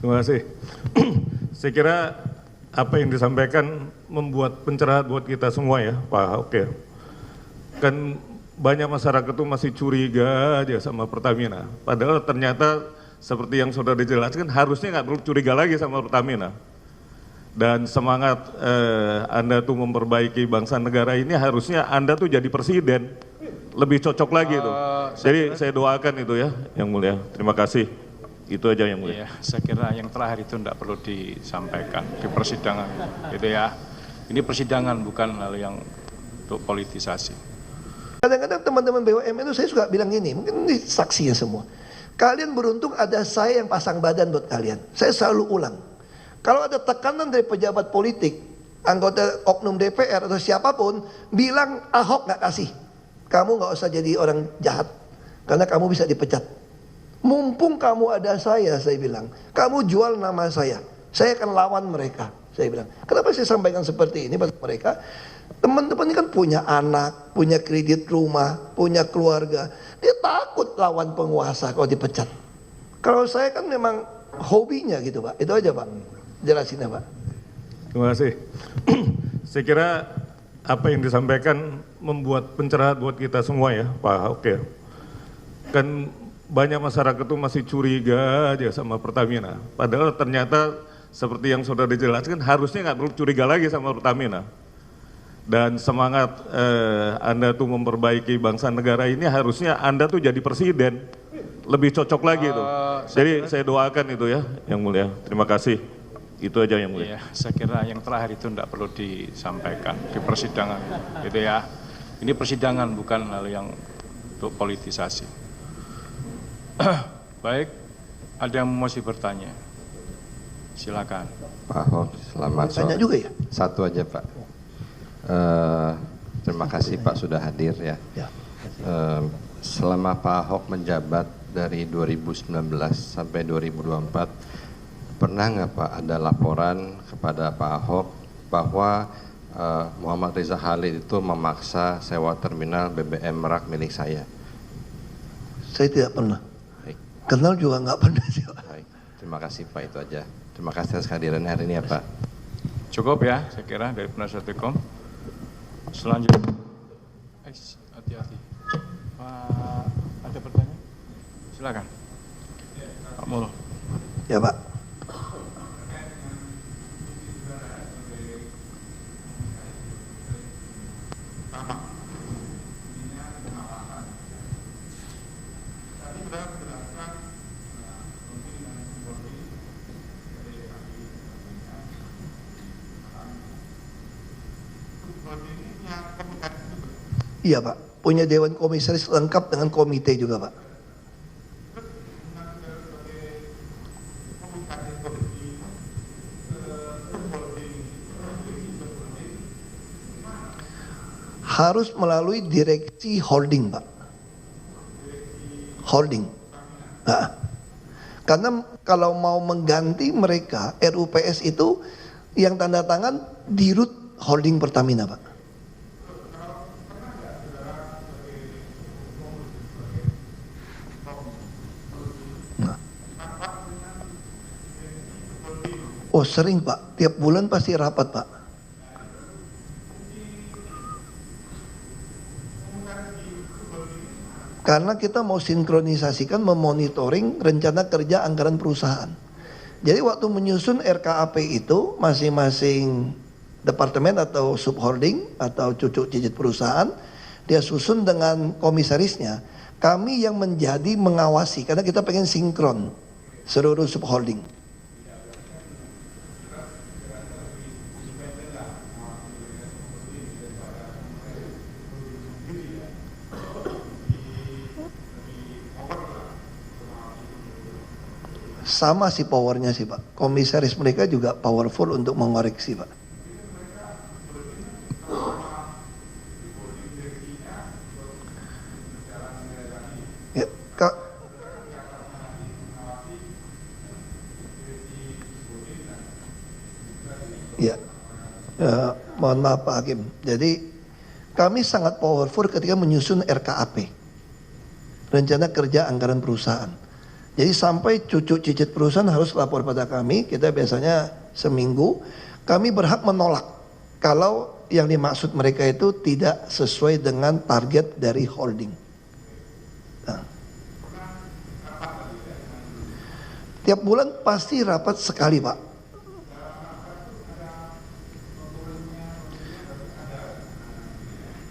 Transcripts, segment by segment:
Terima kasih. Saya kira apa yang disampaikan membuat pencerahan buat kita semua ya, Pak. Oke. Kan banyak masyarakat itu masih curiga aja sama Pertamina. Padahal ternyata seperti yang sudah dijelaskan harusnya nggak perlu curiga lagi sama Pertamina. Dan semangat Anda tuh memperbaiki bangsa negara ini harusnya Anda tuh jadi presiden. Lebih cocok lagi tuh. Jadi saya doakan itu ya, Yang Mulia. Terima kasih. Itu aja Yang Mulia. Iya, saya kira yang terakhir itu tidak perlu disampaikan di persidangan, gitu ya. Ini persidangan bukan hal yang untuk politisasi. Kadang-kadang teman-teman BUMN itu saya suka bilang gini, mungkin ini saksinya semua. Kalian beruntung ada saya yang pasang badan buat kalian. Saya selalu ulang. Kalau ada tekanan dari pejabat politik, anggota oknum DPR atau siapapun, bilang Ahok nggak kasih. Kamu nggak usah jadi orang jahat, karena kamu bisa dipecat. Mumpung kamu ada saya bilang, kamu jual nama saya akan lawan mereka. Saya bilang, kenapa saya sampaikan seperti ini pada mereka? Teman-teman ini kan punya anak, punya kredit rumah, punya keluarga. Dia takut lawan penguasa kalau dipecat. Kalau saya kan memang hobinya gitu Pak. Itu aja Pak, jelasin ya Pak. Terima kasih. Saya kira apa yang disampaikan membuat pencerahan buat kita semua ya, Pak. Oke. Kan banyak masyarakat itu masih curiga aja sama Pertamina. Padahal ternyata seperti yang sudah dijelaskan harusnya nggak perlu curiga lagi sama Pertamina. Dan semangat Anda tuh memperbaiki bangsa negara ini harusnya Anda tuh jadi presiden. Lebih cocok lagi tuh. Jadi saya doakan itu ya, Yang Mulia. Terima kasih. Itu aja Yang Mulia. Iya, saya kira yang terakhir itu tidak perlu disampaikan di persidangan, gitu ya. Ini persidangan bukan hal yang untuk politisasi. Baik, ada yang masih bertanya? Silakan. Pak Ahok, selamat sore. Tanya juga ya? Satu aja Pak. Terima kasih Pak sudah hadir ya. Selama Pak Ahok menjabat dari 2019 sampai 2024, pernah nggak Pak ada laporan kepada Pak Ahok bahwa Muhammad Riza Khalid itu memaksa sewa terminal BBM Merak milik saya? Saya tidak pernah. Baik. Kenal juga nggak pernah sih Pak. Baik. Terima kasih Pak, itu aja. Terima kasih atas kehadiran hari ini ya Pak. Cukup ya, saya kira dari penasihat hukum. Selanjutnya, hati-hati. Pak, ada pertanyaan? Silakan. Pak Mulu. Ya Pak. Iya Pak, punya Dewan Komisaris lengkap dengan komite juga Pak. Harus melalui direksi holding Pak. Holding. Nah, karena kalau mau mengganti mereka, RUPS itu yang tanda tangan dirut holding Pertamina Pak. Oh sering Pak, tiap bulan pasti rapat Pak. Karena kita mau sinkronisasikan, memonitoring rencana kerja anggaran perusahaan. Jadi waktu menyusun RKAP itu masing-masing departemen atau subholding atau cucuk cicit perusahaan, dia susun dengan komisarisnya. Kami yang menjadi mengawasi karena kita pengen sinkron seluruh subholding. Sama sih powernya sih Pak. Komisaris mereka juga powerful untuk mengoreksi Pak. Ya, Kak. Ya, mohon maaf Pak Hakim. Jadi kami sangat powerful ketika menyusun RKAP, rencana kerja anggaran perusahaan. Jadi sampai cucu cicit perusahaan harus lapor pada kami, kita biasanya seminggu, kami berhak menolak kalau yang dimaksud mereka itu tidak sesuai dengan target dari holding. Nah. Tiap bulan pasti rapat sekali, Pak.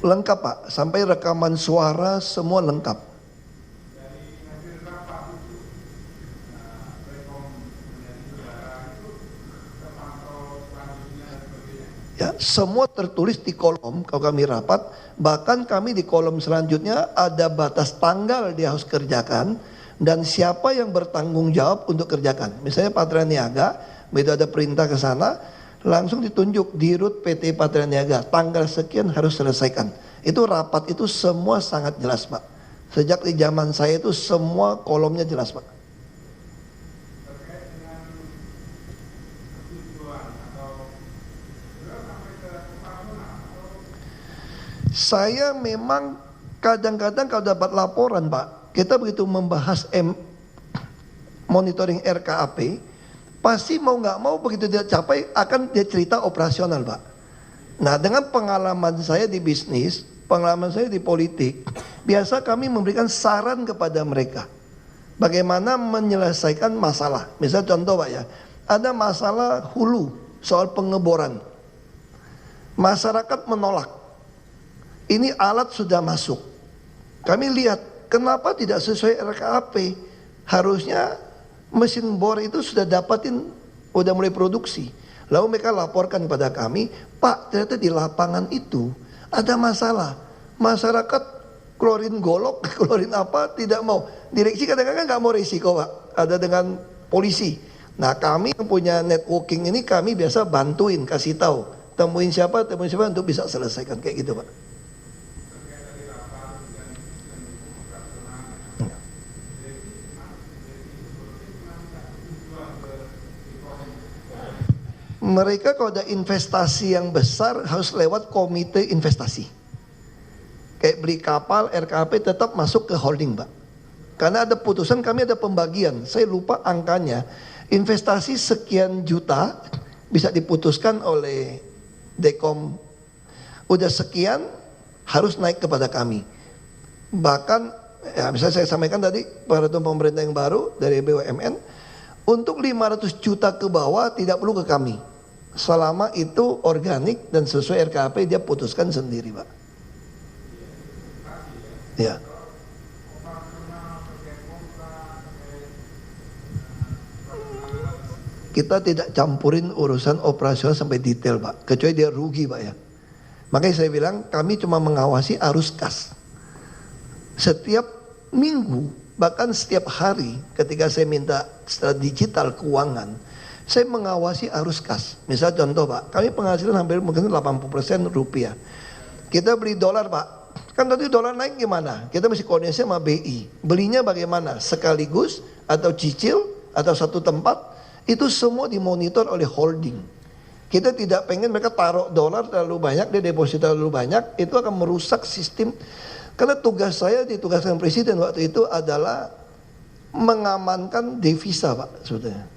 Lengkap, Pak, sampai rekaman suara semua lengkap. Ya, semua tertulis di kolom kalau kami rapat, bahkan kami di kolom selanjutnya ada batas tanggal dia harus kerjakan dan siapa yang bertanggung jawab untuk kerjakan. Misalnya Patria Niaga, begitu ada perintah ke sana, langsung ditunjuk di Dirut PT Patria Niaga, tanggal sekian harus selesaikan. Itu rapat itu semua sangat jelas, Pak. Sejak di zaman saya itu semua kolomnya jelas, Pak. Saya memang kadang-kadang kalau dapat laporan, Pak, kita begitu membahas monitoring RKAP, pasti mau nggak mau begitu dia capai akan dia cerita operasional, Pak. Nah, dengan pengalaman saya di bisnis, pengalaman saya di politik, biasa kami memberikan saran kepada mereka bagaimana menyelesaikan masalah. Misal contoh, Pak, ya, ada masalah hulu soal pengeboran, masyarakat menolak. Ini alat sudah masuk. Kami lihat kenapa tidak sesuai RKAP. Harusnya mesin bor itu sudah dapatin, udah mulai produksi. Lalu mereka laporkan kepada kami, Pak, ternyata di lapangan itu ada masalah. Masyarakat klorin golok, klorin apa tidak mau. Direksi kadang-kadang nggak mau risiko, Pak. Ada dengan polisi. Nah, kami yang punya networking ini kami biasa bantuin, kasih tahu. Temuin siapa untuk bisa selesaikan kayak gitu, Pak. Mereka kalau ada investasi yang besar harus lewat komite investasi. Kayak beli kapal, RKAP tetap masuk ke holding, Pak. Karena ada putusan, kami ada pembagian. Saya lupa angkanya. Investasi sekian juta bisa diputuskan oleh Dekom. Udah sekian harus naik kepada kami. Bahkan, ya misalnya saya sampaikan tadi, peraturan pemerintah yang baru dari BUMN, untuk 500 juta ke bawah tidak perlu ke kami. Selama itu organik dan sesuai RKAP dia putuskan sendiri, Pak. Ya. Kita tidak campurin urusan operasional sampai detail, Pak. Kecuali dia rugi, Pak, ya. Makanya saya bilang kami cuma mengawasi arus kas. Setiap minggu, bahkan setiap hari ketika saya minta secara digital keuangan, saya mengawasi arus kas. Misal contoh, Pak, kami penghasilan hampir mungkin 80% rupiah. Kita beli dolar, Pak. Kan tadi dolar naik gimana? Kita mesti koordinasi sama BI. Belinya bagaimana? Sekaligus atau cicil atau satu tempat? Itu semua dimonitor oleh holding. Kita tidak pengen mereka taruh dolar terlalu banyak, dia deposita terlalu banyak, itu akan merusak sistem. Karena tugas saya ditugaskan Presiden waktu itu adalah mengamankan devisa, Pak, sebetulnya.